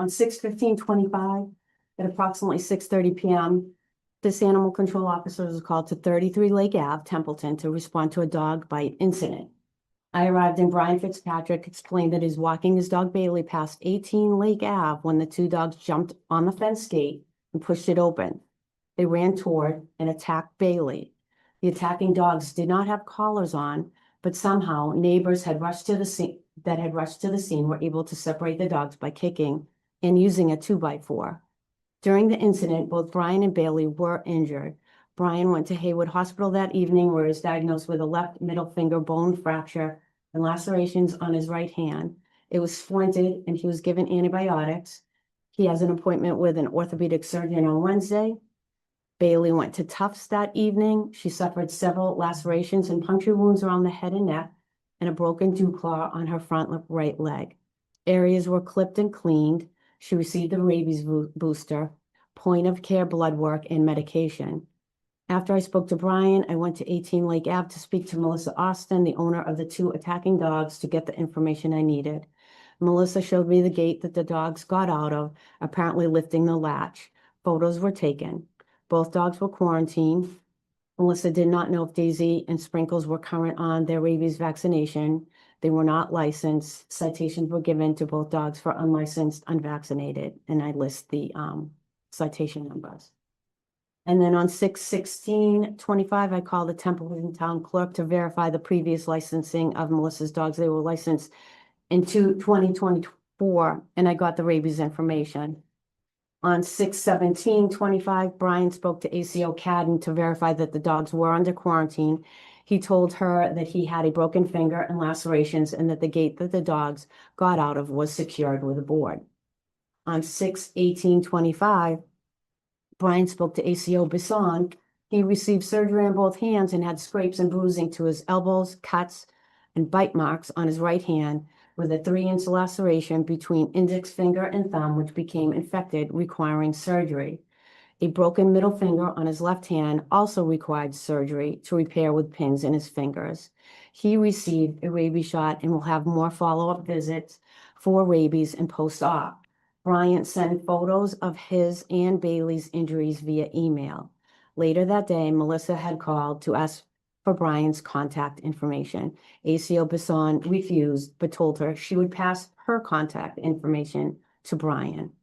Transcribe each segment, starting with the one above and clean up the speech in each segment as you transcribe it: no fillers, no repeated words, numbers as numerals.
On 6/15/25, at approximately 6:30 p.m., this animal control officer was called to 33 Lake Ave, Templeton, to respond to a dog bite incident. I arrived and Brian Fitzpatrick explained that he's walking his dog Bailey past 18 Lake Ave when the two dogs jumped on the fence gate and pushed it open. They ran toward and attacked Bailey. The attacking dogs did not have collars on, but somehow neighbors had rushed to the scene were able to separate the dogs by kicking and using a 2x4. During the incident, both Brian and Bailey were injured. Brian went to Haywood Hospital that evening where he was diagnosed with a left middle finger bone fracture and lacerations on his right hand. It was splinted and he was given antibiotics. He has an appointment with an orthopedic surgeon on Wednesday. Bailey went to Tufts that evening. She suffered several lacerations and puncture wounds around the head and neck and a broken dew claw on her front right leg. Areas were clipped and cleaned. She received the rabies booster, point of care blood work, and medication. After I spoke to Brian, I went to 18 Lake Ave to speak to Melissa Austin, the owner of the two attacking dogs, to get the information I needed. Melissa showed me the gate that the dogs got out of, apparently lifting the latch. Photos were taken. Both dogs were quarantined. Melissa did not know if Daisy and Sprinkles were current on their rabies vaccination. They were not licensed. Citations were given to both dogs for unlicensed, unvaccinated, and I list the citation numbers. And then on 6/16/25, I called the Templeton Town Clerk to verify the previous licensing of Melissa's dogs. They were licensed in 2024, and I got the rabies information. On 6/17/25, Brian spoke to ACO Cadden to verify that the dogs were under quarantine. He told her that he had a broken finger and lacerations and that the gate that the dogs got out of was secured with a board. On 6/18/25, Brian spoke to ACO Bisson. He received surgery on both hands and had scrapes and bruising to his elbows, cuts, and bite marks on his right hand with a 3-inch laceration between index finger and thumb, which became infected, requiring surgery. A broken middle finger on his left hand also required surgery to repair with pins in his fingers. He received a rabies shot and will have more follow-up visits for rabies and post-op. Bryant sent photos of his and Bailey's injuries via email. Later that day, Melissa had called to ask for Brian's contact information. ACO Bisson refused, but told her she would pass her contact information to Brian.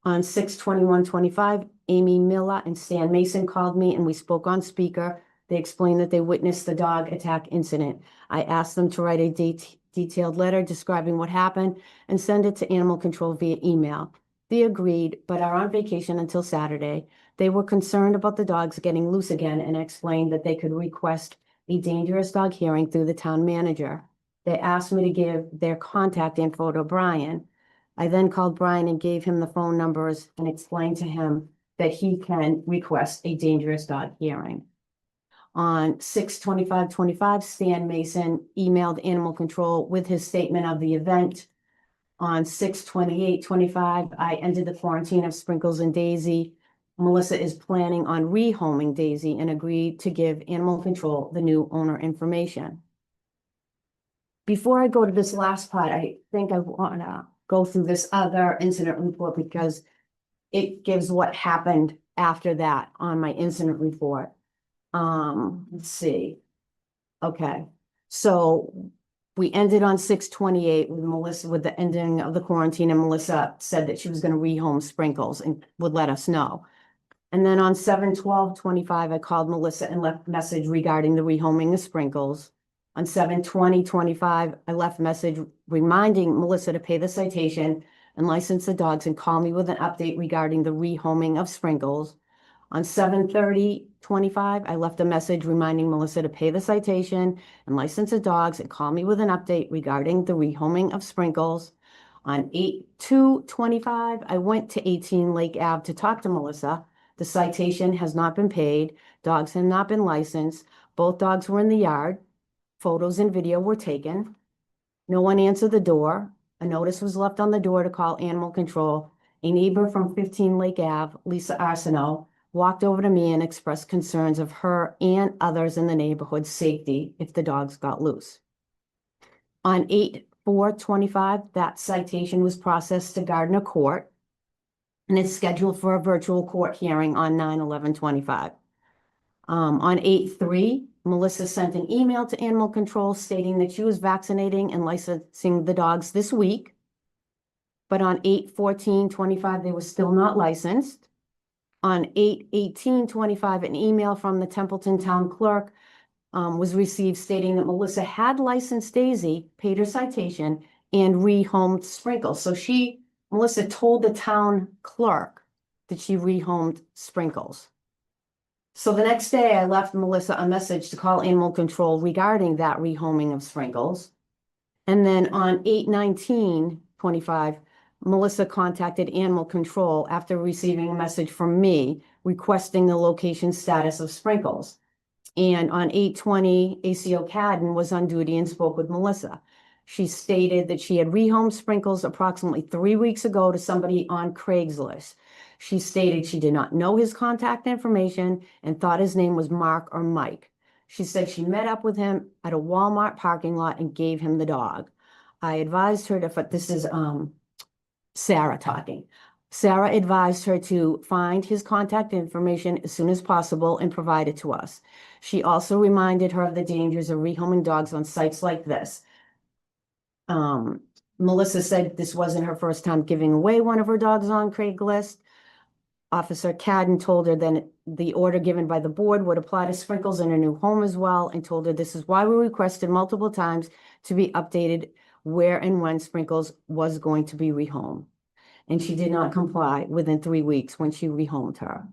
On 6/21/25, Amy Miller and Stan Mason called me and we spoke on speaker. They explained that they witnessed the dog attack incident. I asked them to write a detailed letter describing what happened and send it to animal control via email. They agreed, but are on vacation until Saturday. They were concerned about the dogs getting loose again and explained that they could request a dangerous dog hearing through the town manager. They asked me to give their contact info to Brian. I then called Brian and gave him the phone numbers and explained to him that he can request a dangerous dog hearing. On 6/25/25, Stan Mason emailed Animal Control with his statement of the event. On 6/28/25, I ended the quarantine of Sprinkles and Daisy. Melissa is planning on rehoming Daisy and agreed to give Animal Control the new owner information. Before I go to this last part, I think I want to go through this other incident report because it gives what happened after that on my incident report. Let's see. Okay, so we ended on 6/28 with Melissa, with the ending of the quarantine, and Melissa said that she was going to rehome Sprinkles and would let us know. And then on 7/12/25, I called Melissa and left a message regarding the rehoming of Sprinkles. On 7/20/25, I left a message reminding Melissa to pay the citation and license the dogs and call me with an update regarding the rehoming of Sprinkles. On 7/30/25, I left a message reminding Melissa to pay the citation and license the dogs and call me with an update regarding the rehoming of Sprinkles. On 8/2/25, I went to 18 Lake Ave to talk to Melissa. The citation has not been paid. Dogs have not been licensed. Both dogs were in the yard. Photos and video were taken. No one answered the door. A notice was left on the door to call Animal Control. A neighbor from 15 Lake Ave, Lisa Arsenault, walked over to me and expressed concerns of her and others in the neighborhood's safety if the dogs got loose. On 8/4/25, that citation was processed to Gardner Court and is scheduled for a virtual court hearing on 9/11/25. On 8/3, Melissa sent an email to Animal Control stating that she was vaccinating and licensing the dogs this week. But on 8/14/25, they were still not licensed. On 8/18/25, an email from the Templeton Town Clerk was received stating that Melissa had licensed Daisy, paid her citation, and rehomed Sprinkles. So Melissa told the town clerk that she rehomed Sprinkles. So the next day, I left Melissa a message to call Animal Control regarding that rehoming of Sprinkles. And then on 8/19/25, Melissa contacted Animal Control after receiving a message from me requesting the location status of Sprinkles. And on 8/20, ACO Cadden was on duty and spoke with Melissa. She stated that she had rehomed Sprinkles approximately 3 weeks ago to somebody on Craigslist. She stated she did not know his contact information and thought his name was Mark or Mike. She said she met up with him at a Walmart parking lot and gave him the dog. I advised her this is Sarah talking. Sarah advised her to find his contact information as soon as possible and provide it to us. She also reminded her of the dangers of rehoming dogs on sites like this. Melissa said this wasn't her first time giving away one of her dogs on Craigslist. Officer Cadden told her then the order given by the board would apply to Sprinkles in her new home as well, and told her this is why we requested multiple times to be updated where and when Sprinkles was going to be rehomed. And she did not comply within 3 weeks when she rehomed her.